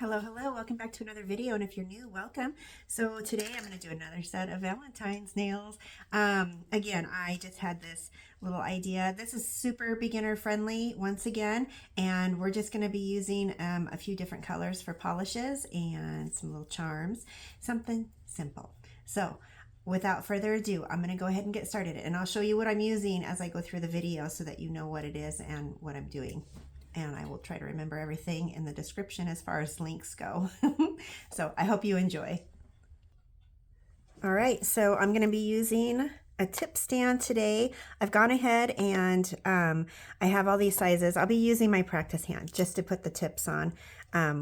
Hello, hello, welcome back to another video, and if you're new, welcome. So today I'm going to do another set of Valentine's nails. Again, I just had this little idea. This is super beginner friendly once again, and we're just going to be using a few different colors for polishes and some little charms, something simple. So without further ado, I'm going to go ahead and get started, and I'll show you what I'm using as I go through the video so that you know what it is and what I'm doing. And I will try to remember everything in the description as far as links go. So I hope you enjoy. All right, so I'm going to be using a tip stand today. I've gone ahead and I have all these sizes. I'll be using my practice hand just to put the tips on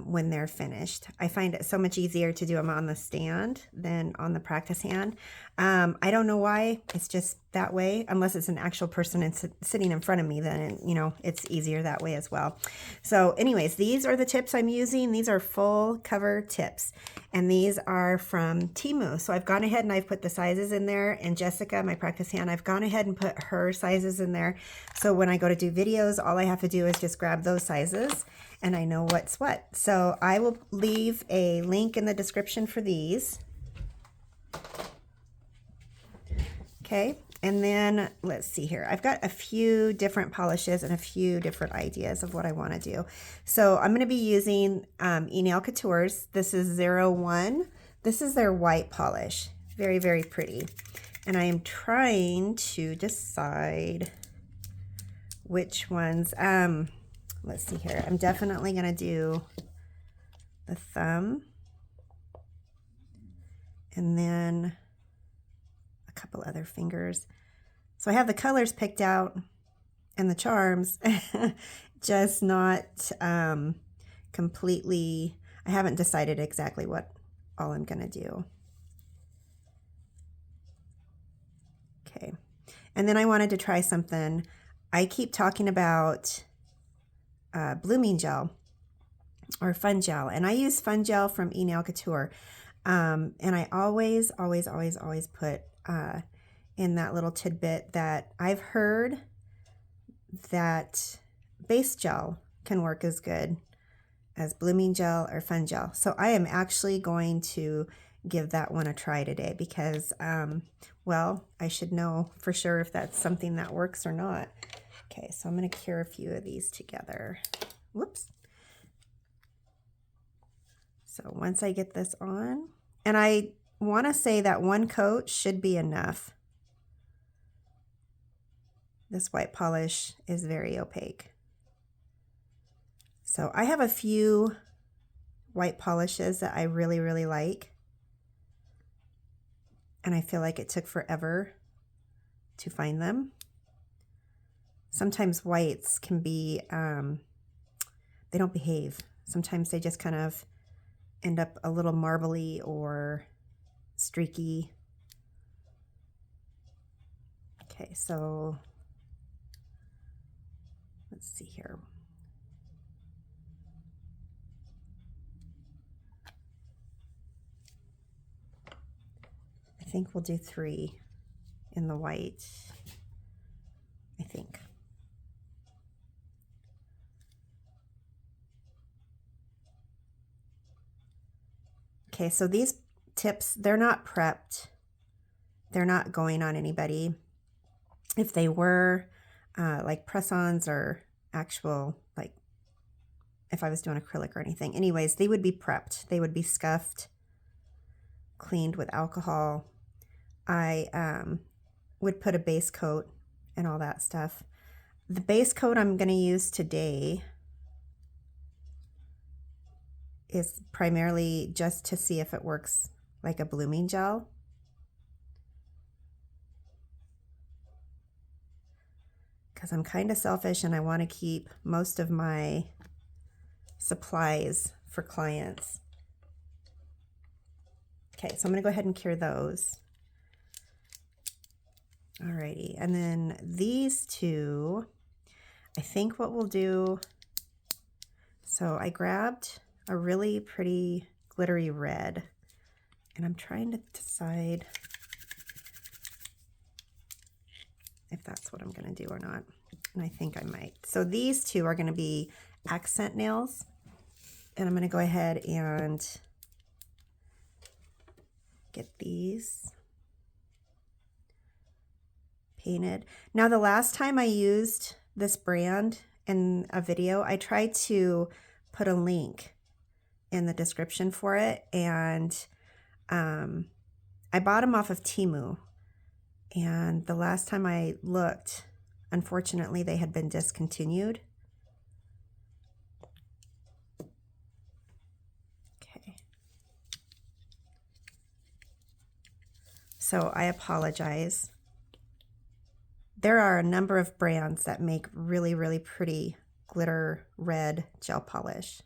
when they're finished. I find it so much easier to do them on the stand than on the practice hand. I don't know why, it's just that way. Unless it's an actual person sitting in front of me, then you know it's easier that way as well. So anyways, these are the tips I'm using. These are full cover tips, and these are from Temu. So I've gone ahead and I've put the sizes in there, and Jessica, my practice hand, I've gone ahead and put her sizes in there. So when I go to do videos, all I have to do is just grab those sizes and I know what's what. So I will leave a link in the description for these. Okay, and then let's see here. I've got a few different polishes and a few different ideas of what I want to do. So I'm going to be using Enailcouture's. This is 01. This is their white polish. Very, very pretty. And I am trying to decide which ones. Let's see here. I'm definitely going to do the thumb. And then a couple other fingers. So I have the colors picked out and the charms, just not completely, I haven't decided exactly what all I'm going to do. Okay. And then I wanted to try something. I keep talking about blooming gel or fun gel, and I use fun gel from Enailcouture. And I always put in that little tidbit that I've heard that base gel can work as good as blooming gel or fun gel. So I am actually going to give that one a try today because, well, I should know for sure if that's something that works or not. Okay, so I'm going to cure a few of these together. Whoops. So once I get this on, and I want to say that one coat should be enough. This white polish is very opaque. So I have a few white polishes that I really, really like. And I feel like it took forever to find them. Sometimes whites can be, they don't behave. Sometimes they just kind of end up a little marbly or streaky. Okay, so let's see here. I think we'll do 3 in the white, I think. Okay, so these tips, they're not prepped. They're not going on anybody. If they were like press-ons or actual, like if I was doing acrylic or anything. Anyways, they would be prepped. They would be scuffed, cleaned with alcohol. I would put a base coat and all that stuff. The base coat I'm going to use today is primarily just to see if it works like a blooming gel. Because I'm kind of selfish and I want to keep most of my supplies for clients. Okay, so I'm going to go ahead and cure those. Alrighty, and then these two, I think what we'll do, so I grabbed a really pretty glittery red, and I'm trying to decide if that's what I'm going to do or not, and I think I might. So these two are going to be accent nails, And I'm going to go ahead and get these painted. Now, the last time I used this brand in a video, I tried to put a link in the description for it, and I bought them off of Temu, and the last time I looked, unfortunately, they had been discontinued. Okay. So I apologize. There are a number of brands that make really, really pretty glitter red gel polish.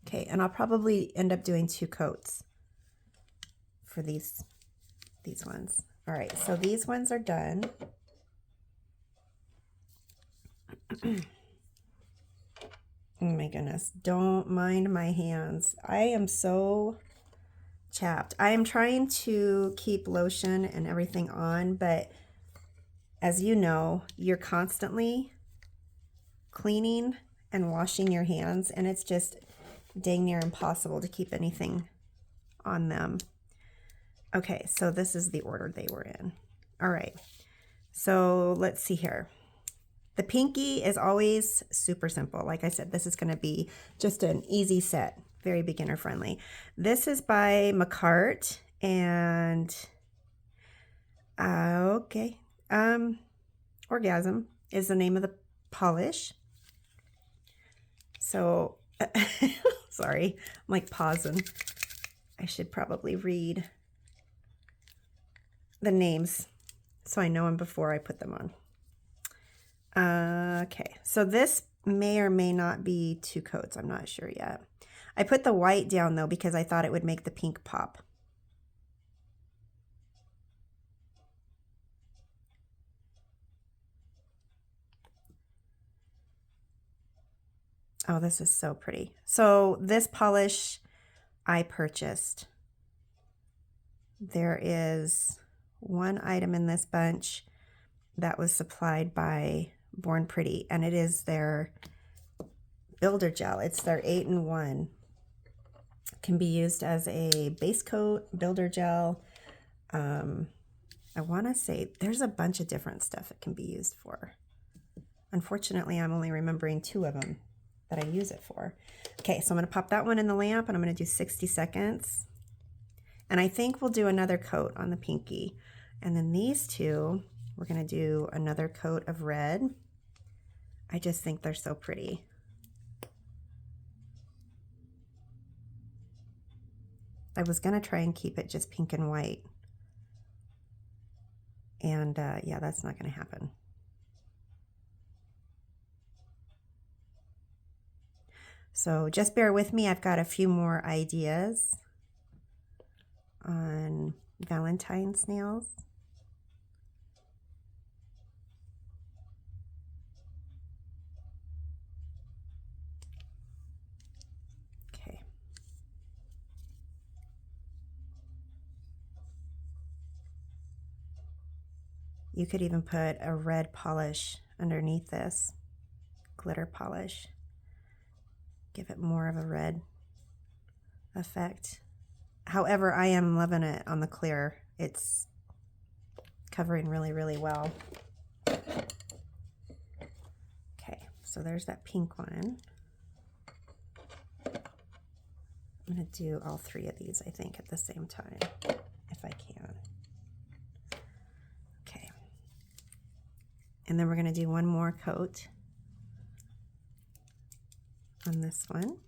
Okay, and I'll probably end up doing 2 coats for these ones. All right, so these ones are done. Oh my goodness, don't mind my hands. I am so chapped. I am trying to keep lotion and everything on, but as you know, you're constantly cleaning and washing your hands, and it's just dang near impossible to keep anything on them. Okay, so this is the order they were in. All right, so let's see here. The pinky is always super simple. Like I said, this is going to be just an easy set, very beginner friendly. This is by McCart, and okay, Orgasm is the name of the polish. So, sorry, I'm like pausing. I should probably read the names so I know them before I put them on. Okay, so this may or may not be 2 coats. I'm not sure yet. I put the white down though because I thought it would make the pink pop. Oh, this is so pretty. So this polish I purchased. There is one item in this bunch that was supplied by Born Pretty, and it is their builder gel. It's their 8-in-1. Can be used as a base coat, builder gel. I want to say there's a bunch of different stuff it can be used for. Unfortunately, I'm only remembering 2 of them that I use it for. Okay, so I'm going to pop that one in the lamp, and I'm going to do 60 seconds. And I think we'll do another coat on the pinky. And then these 2, we're going to do another coat of red. I just think they're so pretty. I was going to try and keep it just pink and white. And yeah, that's not going to happen. So just bear with me. I've got a few more ideas on Valentine snails. Okay. You could even put a red polish underneath this, glitter polish. Give it more of a red effect. However, I am loving it on the clear. It's covering really, really well. Okay, so there's that pink one. I'm going to do all 3 of these, I think, at the same time, if I can. Okay. And then we're going to do one more coat on this one.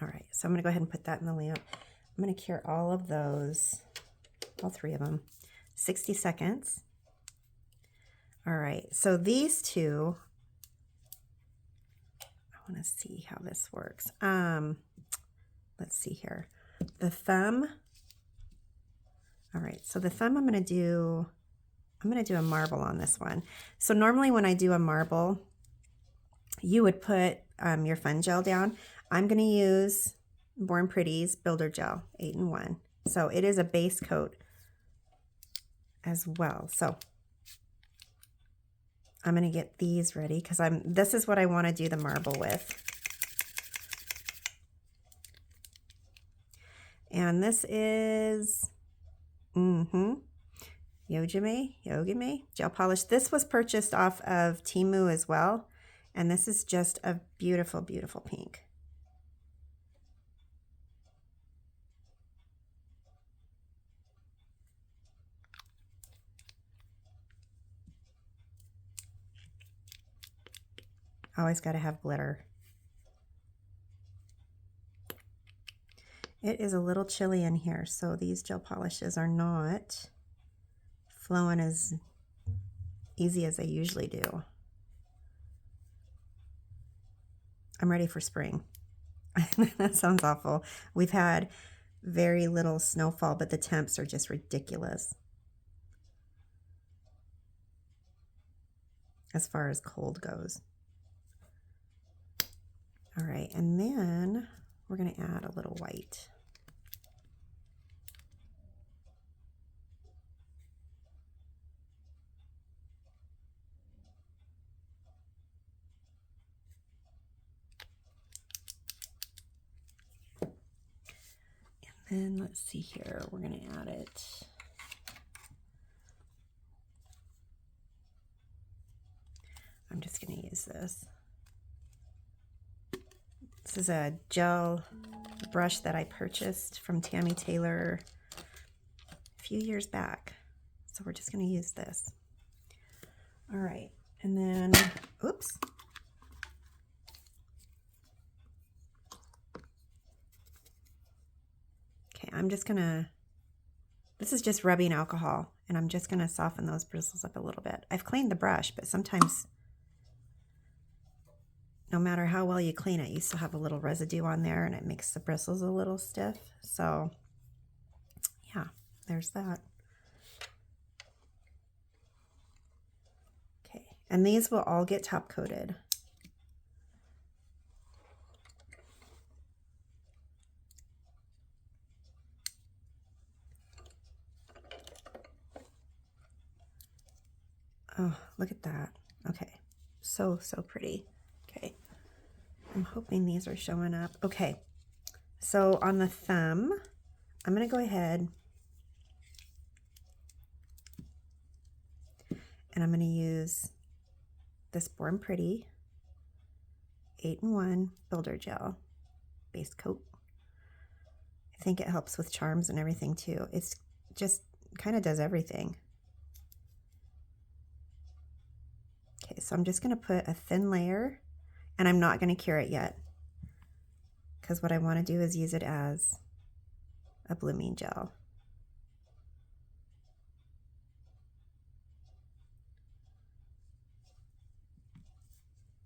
All right, so I'm going to go ahead and put that in the lamp. I'm going to cure all of those, all 3 of them, 60 seconds. All right, so these two, I want to see how this works. Let's see here. The thumb. All right, so the thumb I'm going to do a marble on this one. So normally when I do a marble, you would put your fun gel down. I'm going to use Born Pretty's Builder Gel 8-in-1. So it is a base coat as well. So I'm going to get these ready because this is what I want to do the marble with. And this is Yogemay Gel Polish. This was purchased off of Temu as well. And this is just a beautiful, beautiful pink. Always got to have glitter. It is a little chilly in here, so these gel polishes are not flowing as easy as they usually do. I'm ready for spring. That sounds awful. We've had very little snowfall, but the temps are just ridiculous as far as cold goes. All right, and then we're going to add a little white. And let's see here, we're going to add it. I'm just going to use this. This is a gel brush that I purchased from Tammy Taylor a few years back. So we're just going to use this. All right, and then, oops. Okay, I'm just going to, this is just rubbing alcohol, and I'm just going to soften those bristles up a little bit. I've cleaned the brush, but sometimes, no matter how well you clean it, you still have a little residue on there, and it makes the bristles a little stiff. So, yeah, there's that. Okay, and these will all get top coated. Oh, look at that. Okay, so pretty. Okay, I'm hoping these are showing up. Okay, so on the thumb, I'm going to go ahead and I'm going to use this Born Pretty 8-in-1 Builder Gel base coat. I think it helps with charms and everything too. It's just kind of does everything. Okay, so I'm just going to put a thin layer, and I'm not going to cure it yet because what I want to do is use it as a blooming gel.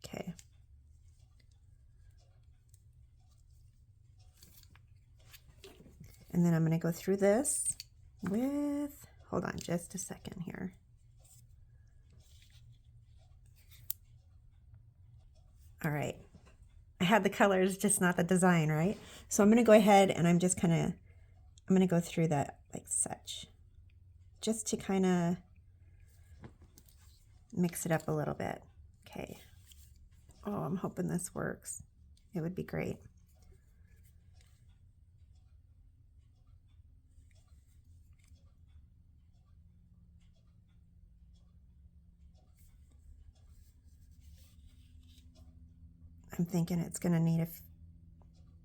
Okay. And then I'm going to go through this with, hold on just a second here. All right, I had the colors, just not the design, right? So I'm going to go ahead and I'm going to go through that like such, just to kind of mix it up a little bit. Okay. Oh, I'm hoping this works. It would be great. I'm thinking it's going to need a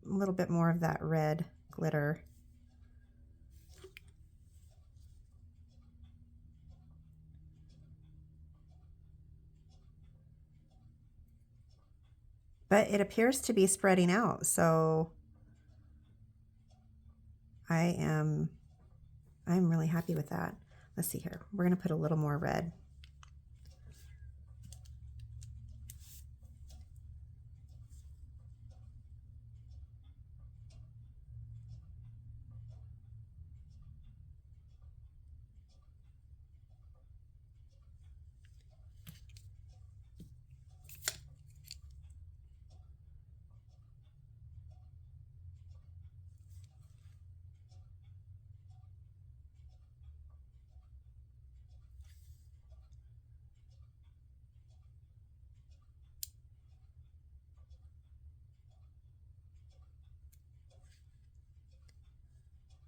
little bit more of that red glitter. But it appears to be spreading out, so I'm really happy with that. Let's see here. We're going to put a little more red.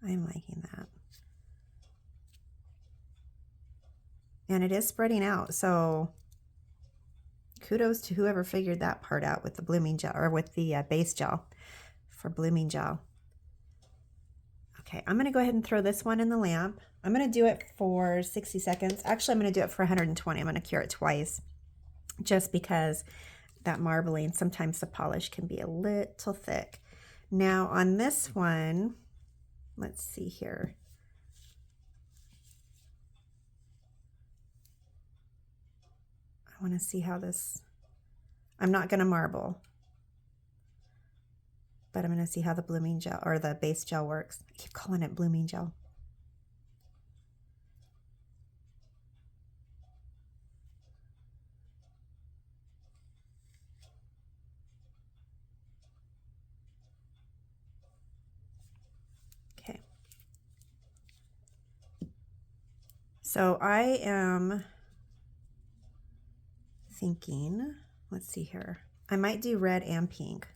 I'm liking that. And it is spreading out, so kudos to whoever figured that part out with the blooming gel, or with the base gel for blooming gel. Okay, I'm gonna go ahead and throw this one in the lamp. I'm gonna do it for 60 seconds. Actually, I'm gonna do it for 120. I'm gonna cure it twice, just because that marbling, sometimes the polish can be a little thick. Now on this one, let's see here. I wanna see how this, I'm not gonna marble, but I'm gonna see how the blooming gel, or the base gel, works. I keep calling it blooming gel. Okay. So I am thinking, let's see here. I might do red and pink.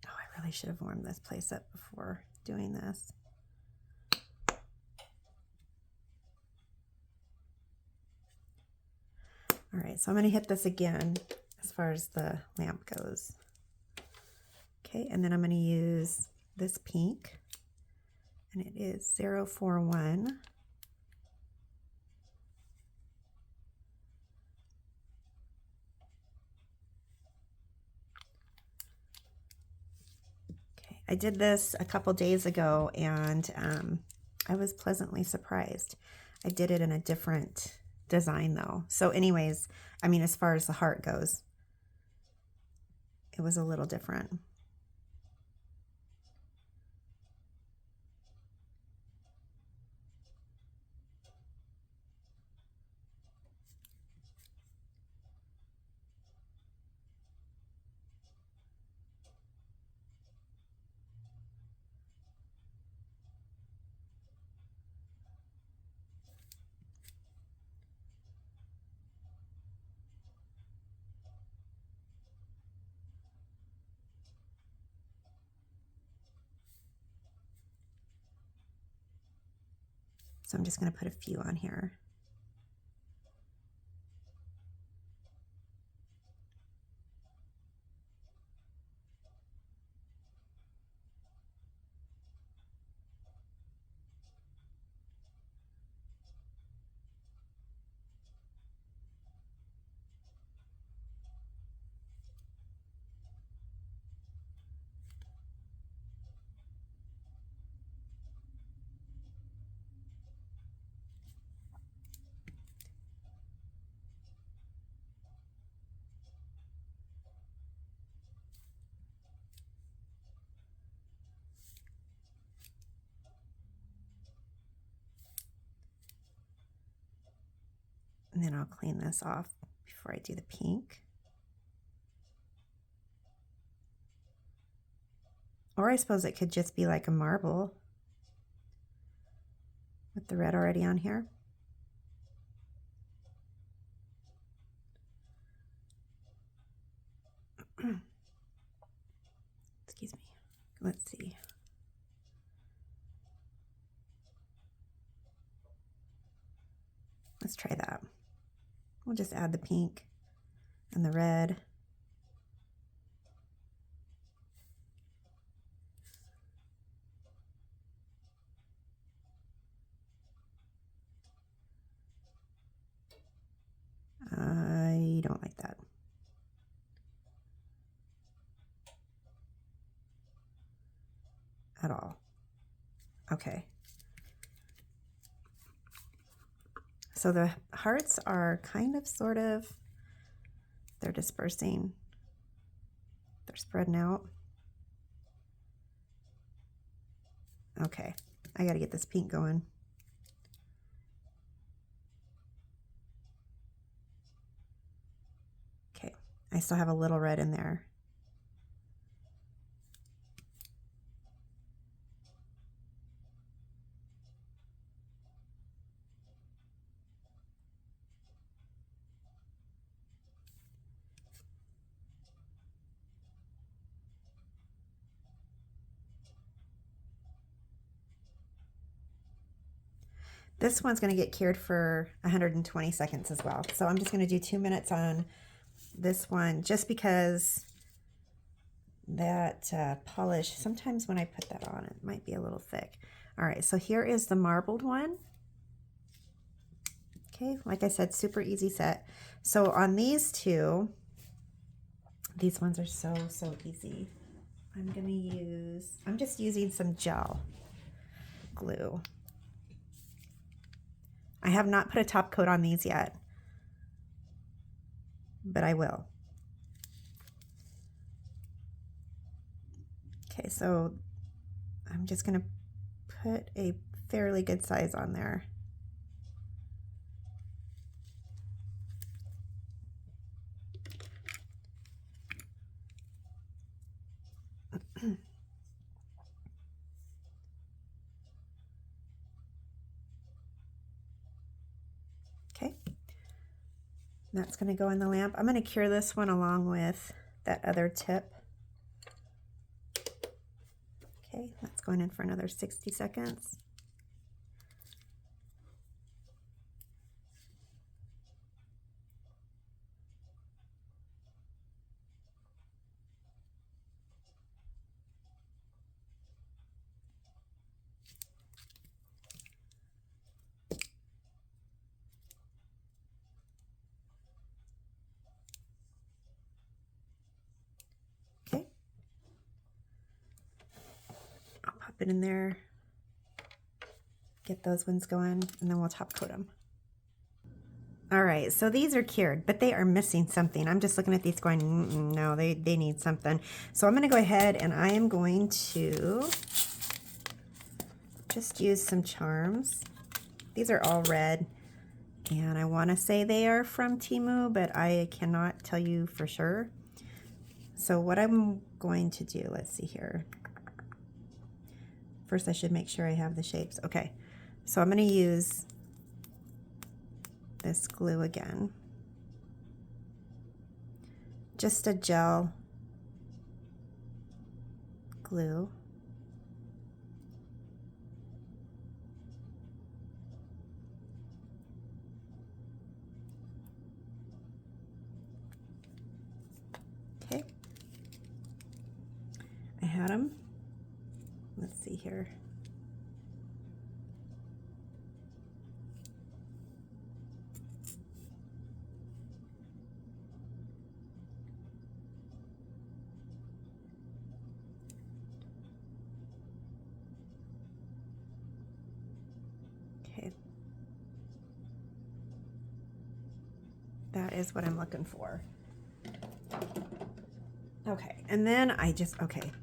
Oh, I really should have warmed this place up before doing this. All right, so I'm gonna hit this again as far as the lamp goes. Okay, and then I'm gonna use this pink, and it is 041. Okay, I did this a couple days ago, and I was pleasantly surprised. I did it in a different design though. So anyways, I mean, as far as the heart goes, it was a little different. So I'm just going to put a few on here. And then I'll clean this off before I do the pink. Or I suppose it could just be like a marble with the red already on here. Excuse me. Let's see. Let's try that. We'll just add the pink and the red. I don't like that. At all. Okay. So the hearts are kind of, sort of, they're dispersing. They're spreading out. Okay, I gotta get this pink going. Okay, I still have a little red in there. This one's going to get cured for 120 seconds as well. So I'm just going to do 2 minutes on this one just because that polish, sometimes when I put that on, it might be a little thick. All right, so here is the marbled one. Okay, like I said, super easy set. So on these two, these ones are so easy. I'm just using some gel glue. I have not put a top coat on these yet, but I will. Okay, so I'm just gonna put a fairly good size on there. Okay, that's going to go in the lamp. I'm going to cure this one along with that other tip. Okay, that's going in for another 60 seconds. Okay, I'll pop it in there, get those ones going, and then we'll top coat them. All right, so these are cured, but they are missing something. I'm just looking at these going, no, they need something. So I'm gonna go ahead and I am going to just use some charms. These are all red, and I wanna say they are from Temu, but I cannot tell you for sure. So what I'm going to do, let's see here. First I should make sure I have the shapes. Okay, so I'm gonna use this glue again. Just a gel glue. Okay. I had them. Let's see here. Okay. That is what I'm looking for. Okay, and then I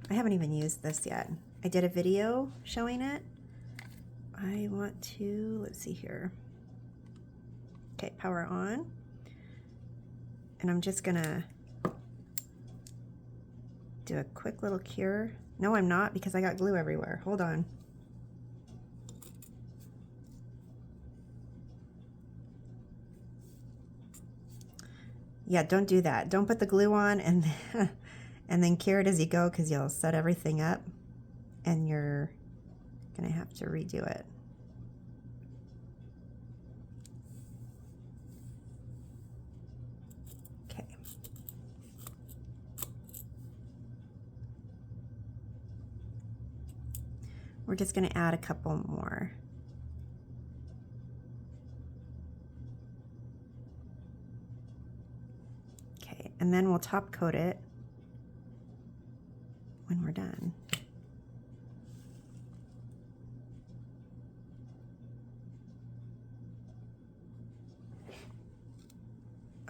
haven't even used this yet. I did a video showing it. I want to, let's see here. Okay, power on. And I'm just gonna do a quick little cure. No, I'm not, because I got glue everywhere. Hold on. Yeah, don't do that. Don't put the glue on and then cure it as you go, because you'll set everything up and you're gonna have to redo it. Okay. We're just gonna add a couple more. Okay, and then we'll top coat it when we're done.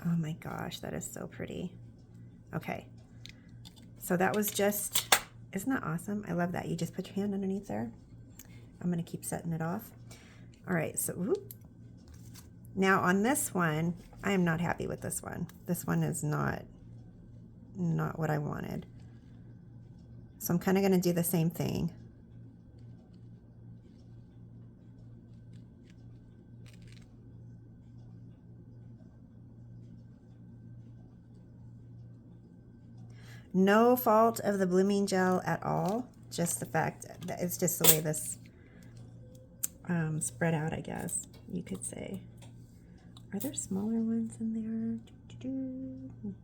Oh my gosh, that is so pretty. Okay, so that was just, isn't that awesome? I love that. You just put your hand underneath there. I'm gonna keep setting it off. All right, so whoop. Now on this one, I am not happy with this one. This one is not what I wanted. So I'm kind of gonna do the same thing. No fault of the blooming gel at all. Just the fact that it's just the way this spread out, I guess you could say. Are there smaller ones in there?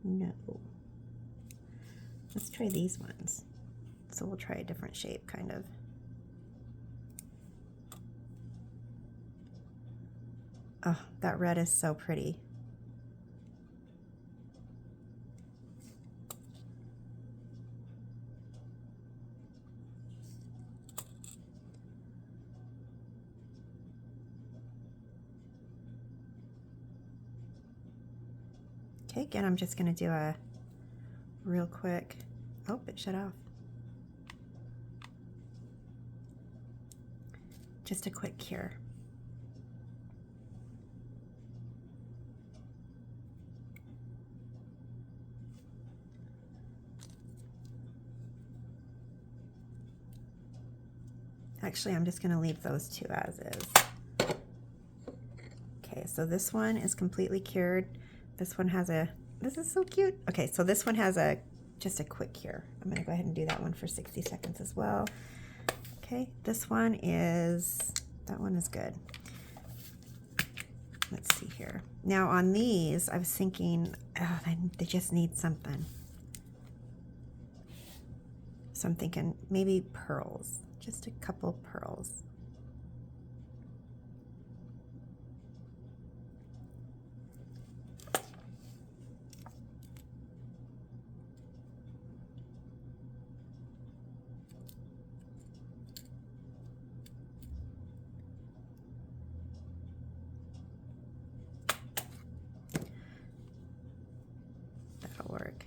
No. Let's try these ones. So we'll try a different shape, kind of. Oh, that red is so pretty. Okay, again, I'm just going to do a real quick, oh, it shut off. Just a quick cure. Actually, I'm just going to leave those two as is. Okay, so this one is completely cured. This one has a, this is so cute. Okay, so this one has a, just a quick cure. I'm going to go ahead and do that one for 60 seconds as well. Okay, this one is, that one is good. Let's see here. Now on these, I was thinking, oh, they just need something. So I'm thinking maybe pearls, just a couple pearls. That'll work.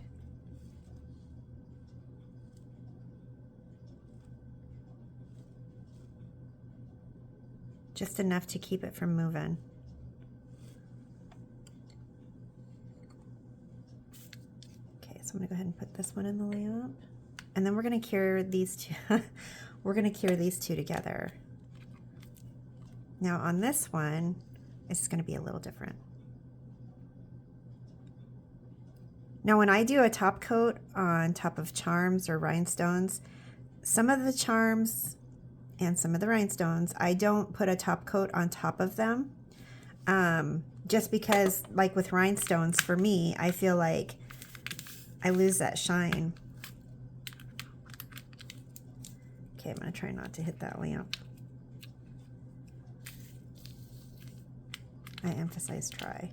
Just enough to keep it from moving. Okay, so I'm gonna go ahead and put this one in the lamp. And then we're gonna cure these two. We're gonna cure these two together. Now on this one, it's gonna be a little different. Now when I do a top coat on top of charms or rhinestones, some of the charms and some of the rhinestones, I don't put a top coat on top of them. Just because, like with rhinestones, for me, I feel like I lose that shine. Okay, I'm gonna try not to hit that lamp. I emphasize try.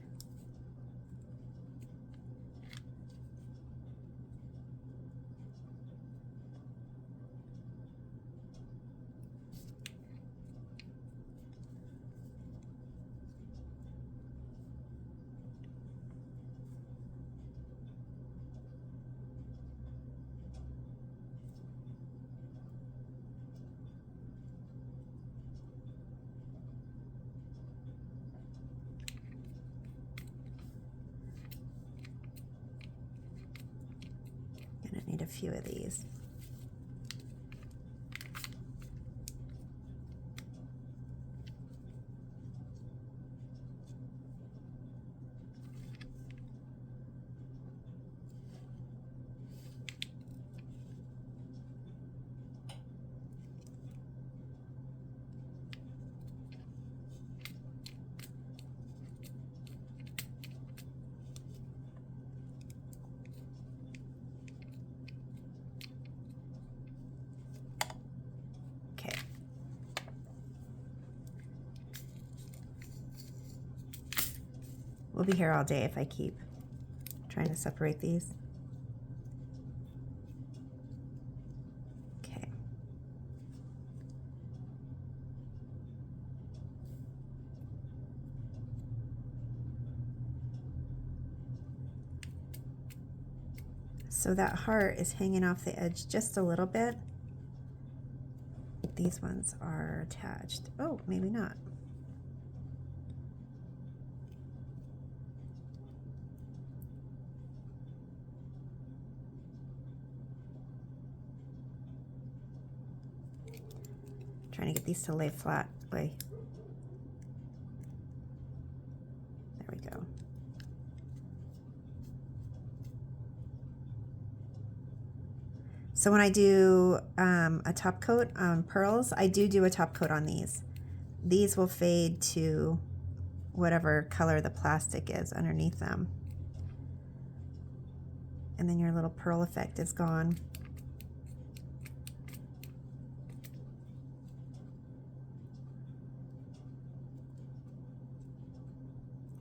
Gonna need a few of these. We'll be here all day if I keep trying to separate these. Okay. So that heart is hanging off the edge just a little bit. These ones are attached. Oh, maybe not. Trying to get these to lay flat. There we go. So when I do a top coat on pearls, I do a top coat on these. these will fade to whatever color the plastic is underneath them. And then your little pearl effect is gone.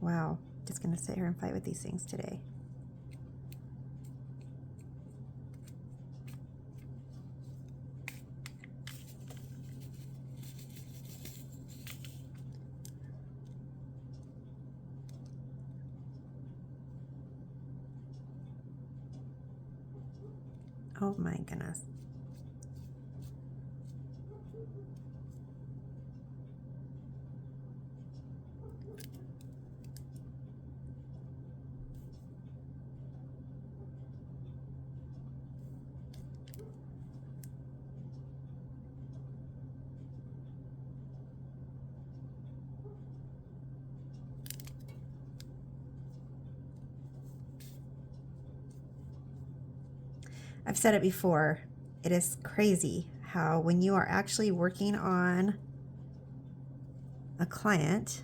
Wow, just gonna sit here and fight with these things today. Oh my goodness. I've said it before, it is crazy how when you are actually working on a client,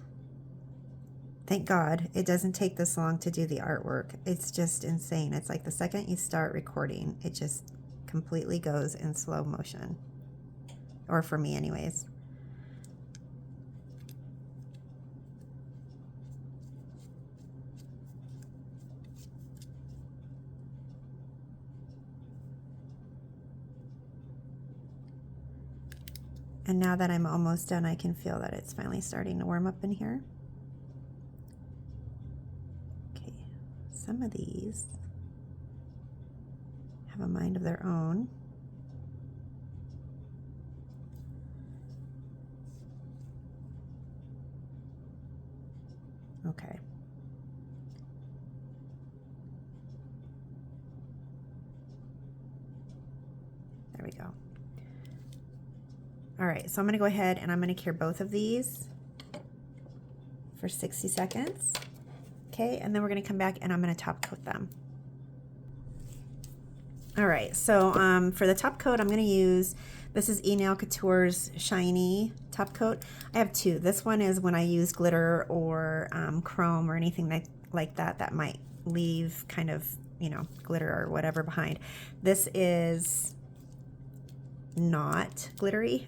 thank God it doesn't take this long to do the artwork. It's just insane. It's like the second you start recording, it just completely goes in slow motion. Or for me anyways. And now that I'm almost done, I can feel that it's finally starting to warm up in here. Okay, some of these have a mind of their own. Okay. There we go. All right, so I'm gonna go ahead and I'm gonna cure both of these for 60 seconds. Okay, and then we're gonna come back and I'm gonna top coat them. All right, so for the top coat, I'm gonna use, this is Enailcouture's Shinee Top Coat. I have two. This one is when I use glitter or chrome or anything like that that might leave kind of, you know, glitter or whatever behind. This is not glittery.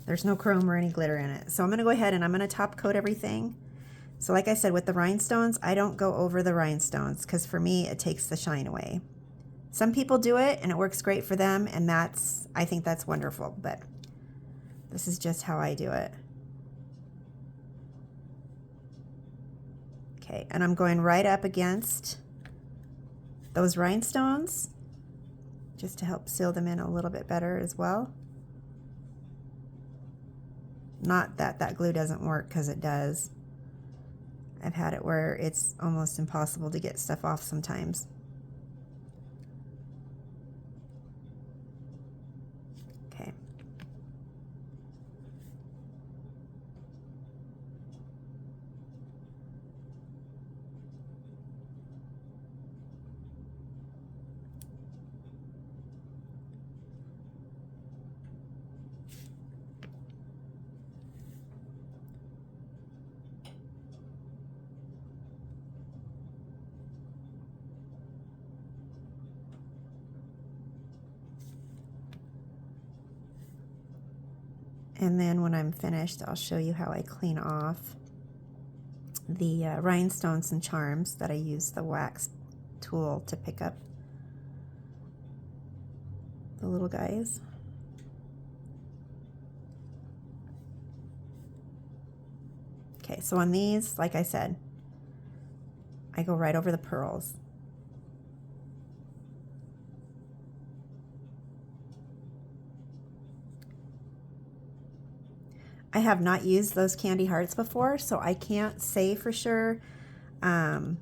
There's no chrome or any glitter in it. So I'm gonna go ahead and I'm gonna top coat everything. So like I said, with the rhinestones, I don't go over the rhinestones because for me, it takes the shine away. Some people do it and it works great for them, and I think that's wonderful, but this is just how I do it. Okay, and I'm going right up against those rhinestones just to help seal them in a little bit better as well. Not that that glue doesn't work, because it does. I've had it where it's almost impossible to get stuff off sometimes. Okay. And then when I'm finished, I'll show you how I clean off the rhinestones and charms that I use the wax tool to pick up the little guys. Okay, so on these, like I said, I go right over the pearls. I have not used those candy hearts before, so I can't say for sure how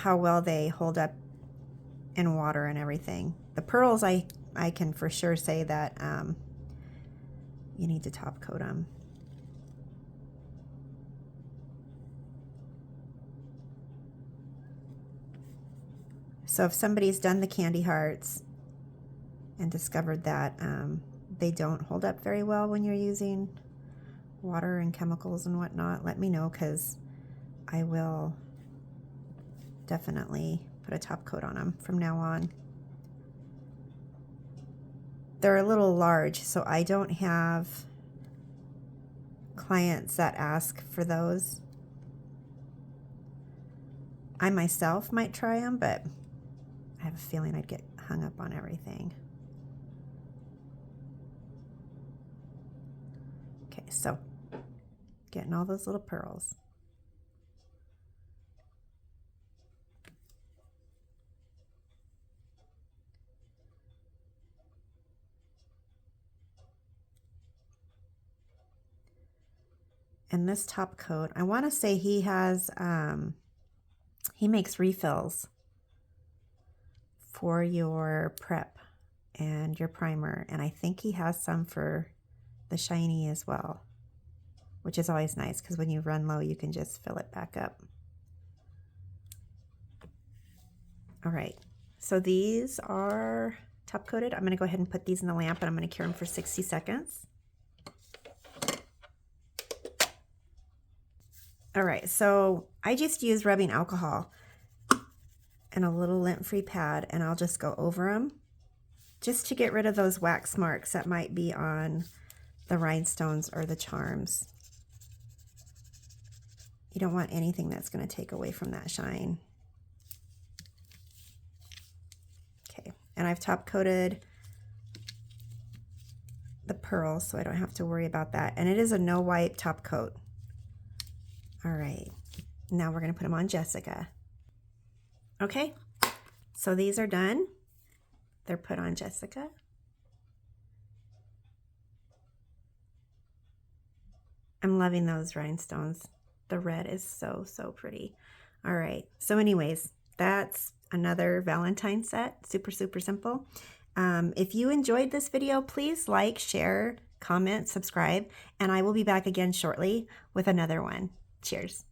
well they hold up in water and everything. The pearls, I can for sure say that you need to top coat them. So if somebody's done the candy hearts and discovered that they don't hold up very well when you're using water and chemicals and whatnot, let me know, because I will definitely put a top coat on them from now on. They're a little large, so I don't have clients that ask for those. I myself might try them, but I have a feeling I'd get hung up on everything. Okay, so getting all those little pearls. And this top coat, I want to say he has, he makes refills for your prep and your primer. And I think he has some for the Shinee as well, which is always nice because when you run low, you can just fill it back up. All right, so these are top coated. I'm going to go ahead and put these in the lamp, and I'm going to cure them for 60 seconds. All right, so I just use rubbing alcohol and a little lint-free pad, and I'll just go over them just to get rid of those wax marks that might be on the rhinestones or the charms. You don't want anything that's going to take away from that shine. Okay, and I've top coated the pearls, so I don't have to worry about that. And it is a no wipe top coat. All right, now we're going to put them on Jessica. Okay, so these are done. They're put on Jessica. I'm loving those rhinestones. The red is so, so pretty. All right, so anyways, that's another Valentine set. Super, super simple. If you enjoyed this video, please like, share, comment, subscribe, and I will be back again shortly with another one. Cheers.